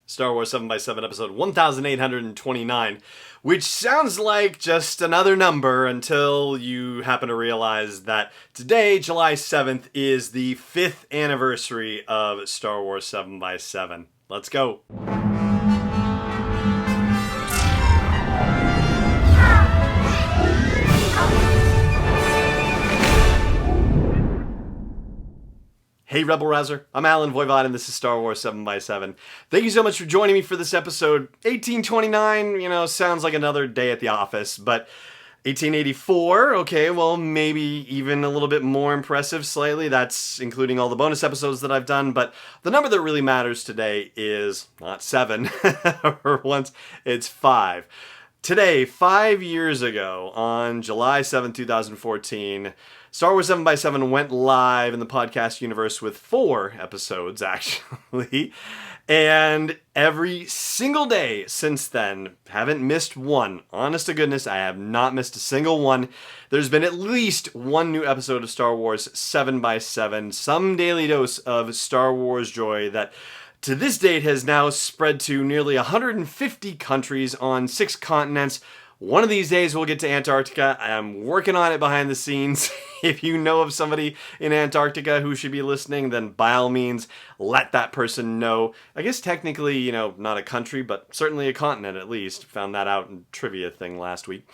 Star Wars 7x7 episode 1829, which sounds like just another number until you happen to realize that today, July 7th, is the 5th anniversary of Star Wars 7x7. Let's go. Hey Rebel Rouser, I'm Alan Voivod and this is Star Wars 7x7. Thank you so much for joining me for this episode. 1829, sounds like another day at the office, but 1884, okay, well maybe even a little bit more impressive slightly. That's including all the bonus episodes that I've done, but the number that really matters today is not 7, for once, it's 5. Today, 5 years ago, on July 7, 2014, Star Wars 7x7 went live in the podcast universe with 4 episodes, actually. And every single day since then, haven't missed one. Honest to goodness, I have not missed a single one. There's been at least one new episode of Star Wars 7x7, some daily dose of Star Wars joy that to this date has now spread to nearly 150 countries on 6 continents. One of these days we'll get to Antarctica. I'm working on it behind the scenes. If you know of somebody in Antarctica who should be listening, then by all means, let that person know. I guess technically, not a country, but certainly a continent at least. Found that out in trivia thing last week.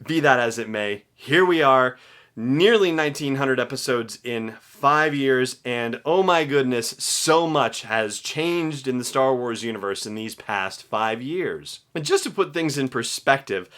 Be that as it may, here we are. Nearly 1,900 episodes in 5 years, and oh my goodness, so much has changed in the Star Wars universe in these past 5 years. And just to put things in perspective,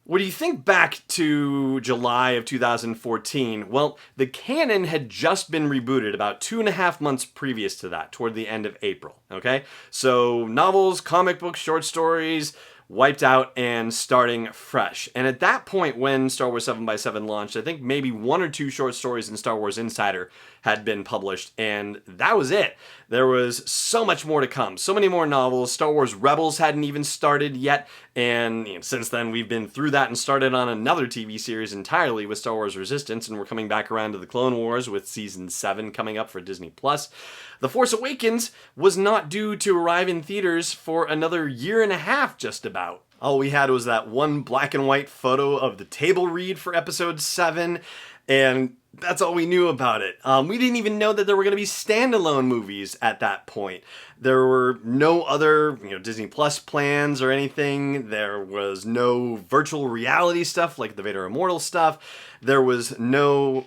when you think back to July of 2014, well, the canon had just been rebooted about 2.5 months previous to that, toward the end of April, okay? So novels, comic books, short stories, wiped out and starting fresh. And at that point when Star Wars 7x7 launched, I think maybe 1 or 2 short stories in Star Wars Insider had been published, and that was it. There was so much more to come, so many more novels. Star Wars Rebels hadn't even started yet, and since then we've been through that and started on another TV series entirely with Star Wars Resistance, and we're coming back around to the Clone Wars with Season 7 coming up for Disney+. The Force Awakens was not due to arrive in theaters for another 1.5 years just about. All we had was that one black and white photo of the table read for Episode 7, and that's all we knew about it. We didn't even know that there were going to be standalone movies at that point. There were no other, Disney Plus plans or anything. There was no virtual reality stuff like the Vader Immortal stuff. There was no,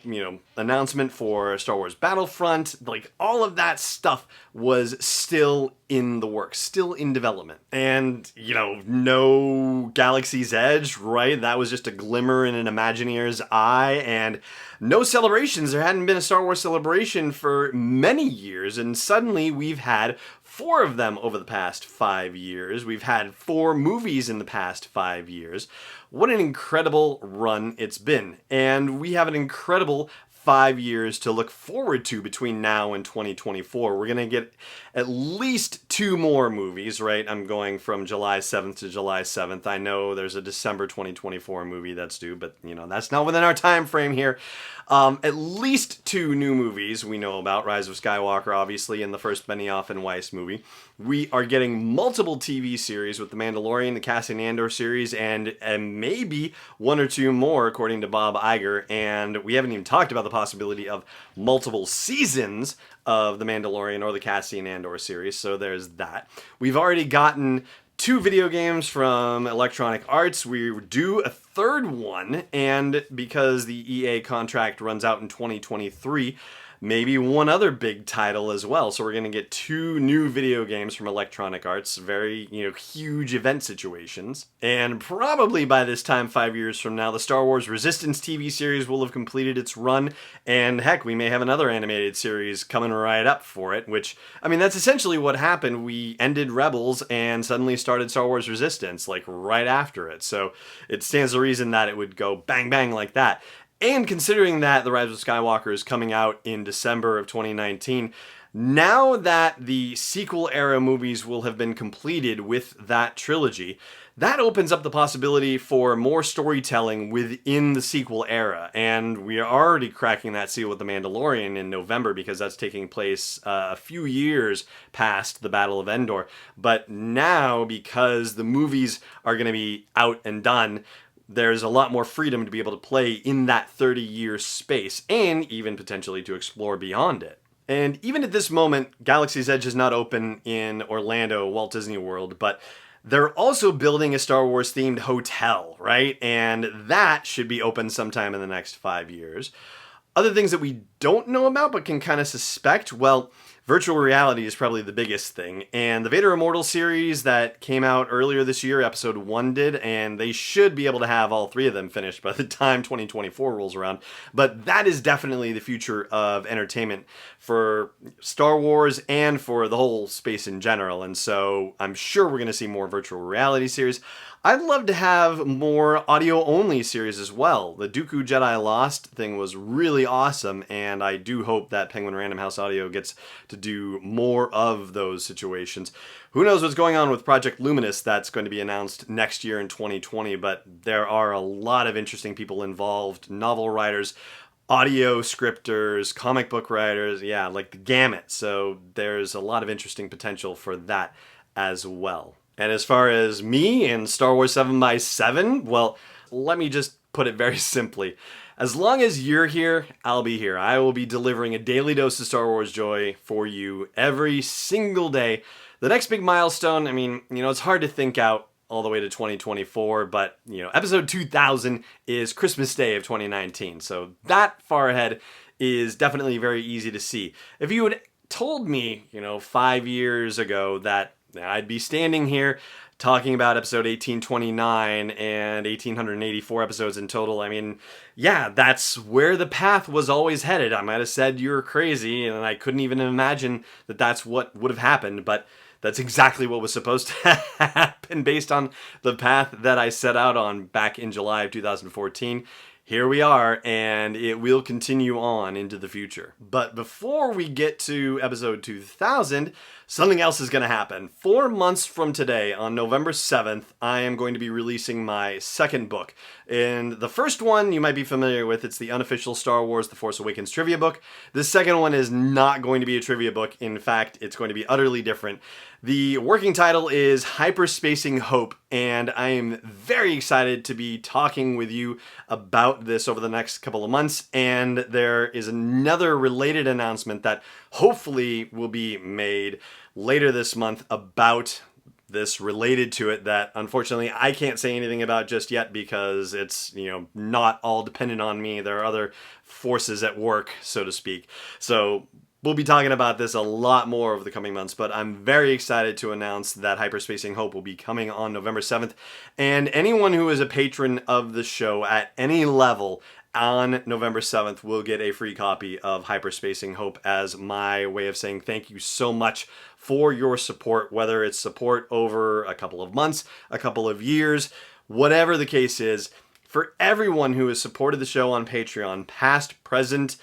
announcement for Star Wars Battlefront. Like, all of that stuff was still in the works, still in development. And, no Galaxy's Edge, right? That was just a glimmer in an Imagineer's eye. And no celebrations. There hadn't been a Star Wars celebration for many years. And suddenly we've had 4 of them over the past 5 years. We've had 4 movies in the past 5 years. What an incredible run it's been. And we have an incredible 5 years to look forward to between now and 2024. We're going to get at least 2 more movies, right? I'm going from July 7th to July 7th. I know there's a December 2024 movie that's due, but, that's not within our time frame here. At least 2 new movies we know about. Rise of Skywalker, obviously, and the first Benioff and Weiss movie. We are getting multiple TV series with The Mandalorian, the Cassian Andor series, and maybe 1 or 2 more, according to Bob Iger. And we haven't even talked about the possibility of multiple seasons of The Mandalorian or the Cassian Andor series, so there's that. We've already gotten 2 video games from Electronic Arts. We do a 3rd one, and because the EA contract runs out in 2023, maybe 1 other big title as well. So we're going to get 2 new video games from Electronic Arts, very, huge event situations. And probably by this time, 5 years from now, the Star Wars Resistance TV series will have completed its run, and heck, we may have another animated series coming right up for it, which, that's essentially what happened. We ended Rebels and suddenly started Star Wars Resistance, like, right after it. So it stands to reason that it would go bang bang like that. And considering that The Rise of Skywalker is coming out in December of 2019, Now that the sequel era movies will have been completed with that trilogy, that opens up the possibility for more storytelling within the sequel era. And we are already cracking that seal with The Mandalorian in November because that's taking place a few years past the Battle of Endor. But now, because the movies are going to be out and done, there's a lot more freedom to be able to play in that 30-year space and even potentially to explore beyond it. And even at this moment, Galaxy's Edge is not open in Orlando, Walt Disney World, but they're also building a Star Wars themed hotel, right? And that should be open sometime in the next 5 years. Other things that we don't know about but can kind of suspect, well, virtual reality is probably the biggest thing. And the Vader Immortal series that came out earlier this year, episode 1 did, and they should be able to have all 3 of them finished by the time 2024 rolls around. But that is definitely the future of entertainment for Star Wars and for the whole space in general. And so I'm sure we're going to see more virtual reality series. I'd love to have more audio-only series as well. The Dooku Jedi Lost thing was really awesome, and I do hope that Penguin Random House Audio gets to do more of those situations. Who knows what's going on with Project Luminous that's going to be announced next year in 2020, but there are a lot of interesting people involved, novel writers, audio scripters, comic book writers, yeah, like the gamut. So there's a lot of interesting potential for that as well. And as far as me and Star Wars 7x7, well, let me just put it very simply. As long as you're here, I'll be here. I will be delivering a daily dose of Star Wars joy for you every single day. The next big milestone, I mean, it's hard to think out all the way to 2024, but, episode 2000 is Christmas Day of 2019. So that far ahead is definitely very easy to see. If you had told me, 5 years ago that I'd be standing here talking about episode 1829 and 1884 episodes in total, I mean, yeah, that's where the path was always headed. I might have said you're crazy, and I couldn't even imagine that that's what would have happened, but that's exactly what was supposed to happen based on the path that I set out on back in July of 2014. Here we are, and it will continue on into the future. But before we get to episode 2000, something else is going to happen. 4 months from today, on November 7th, I am going to be releasing my second book. And the first one you might be familiar with. It's the unofficial Star Wars The Force Awakens trivia book. The second one is not going to be a trivia book. In fact, it's going to be utterly different. The working title is Hyperspacing Hope, and I am very excited to be talking with you about this over the next couple of months. And there is another related announcement that hopefully will be made later this month about this related to it that unfortunately I can't say anything about just yet because it's, not all dependent on me. There are other forces at work, so to speak. So we'll be talking about this a lot more over the coming months, but I'm very excited to announce that Hyperspacing Hope will be coming on November 7th. And anyone who is a patron of the show at any level on November 7th will get a free copy of Hyperspacing Hope as my way of saying thank you so much for your support, whether it's support over a couple of months, a couple of years, whatever the case is. For everyone who has supported the show on Patreon, past, present,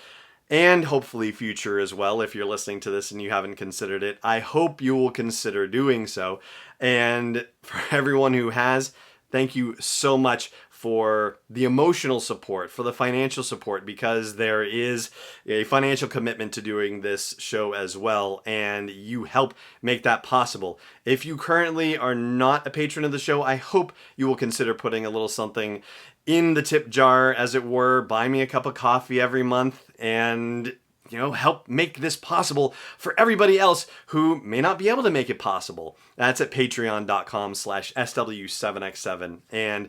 and hopefully future as well, if you're listening to this and you haven't considered it, I hope you will consider doing so. And for everyone who has, thank you so much for the emotional support, for the financial support, because there is a financial commitment to doing this show as well, and you help make that possible. If you currently are not a patron of the show, I hope you will consider putting a little something in the tip jar, as it were. Buy me a cup of coffee every month and help make this possible for everybody else who may not be able to make it possible. That's at patreon.com/SW7x7. And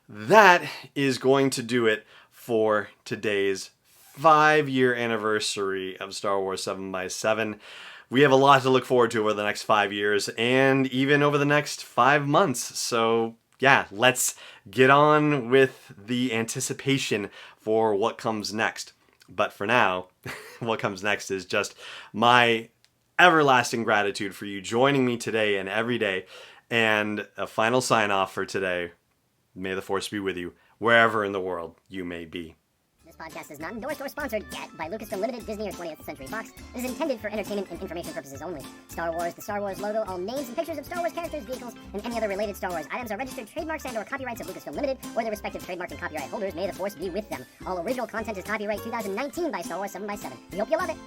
that is going to do it for today's 5-year anniversary of Star Wars 7x7. We have a lot to look forward to over the next 5 years and even over the next 5 months. So yeah, let's get on with the anticipation for what comes next. But for now, what comes next is just my everlasting gratitude for you joining me today and every day. And a final sign off for today. May the Force be with you, wherever in the world you may be. This podcast is not endorsed or sponsored yet by Lucasfilm Limited, Disney, or 20th Century Fox. It is intended for entertainment and information purposes only. Star Wars, the Star Wars logo, all names and pictures of Star Wars characters, vehicles, and any other related Star Wars items are registered trademarks and/or copyrights of Lucasfilm Limited or their respective trademark and copyright holders. May the Force be with them. All original content is copyright 2019 by Star Wars 7x7. We hope you love it.